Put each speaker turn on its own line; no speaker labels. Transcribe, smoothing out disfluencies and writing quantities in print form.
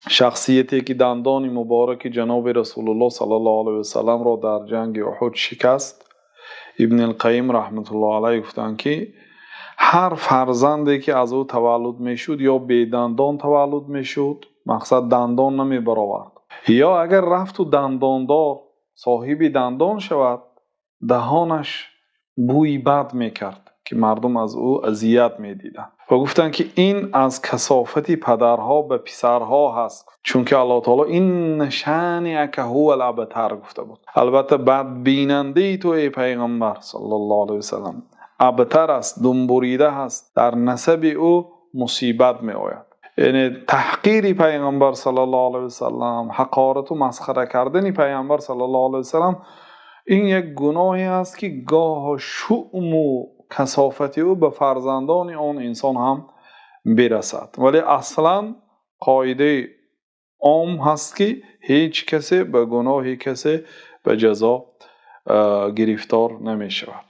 شخصیتی که دندان مبارک جناب رسول الله صلی الله علیه و سلم را در جنگ احد شکست، ابن القیم رحمت الله علیه گفتند که هر فرزندی که از او تولد میشد یا بی دندان تولد میشد، مقصد دندان نمی برآورد، یا اگر رفت و دنداندار صاحب دندان شود، دهانش بوی بد میکرد که مردم از او اذیت میدیدند و گفتند که این از کثافت پدرها به پسرها هست، چون که الله تعالی این شأنک هو الابتر گفته بود. البته بد بیننده تو ای پیغمبر صلی الله علیه و سلم ابتر است، دنبریده هست، در نسب او مصیبت می آید. یعنی تحقیر پیغمبر صلی الله علیه و سلم، حقارت و مسخره کردن پیغمبر صلی الله علیه و سلم، این یک گناهی است که گاه شؤم و کثافت او به فرزندان آن انسان هم برسد. ولی اصلا قاعده عام هست که هیچ کسی به گناه کسی به جزا گرفتار نمی شود.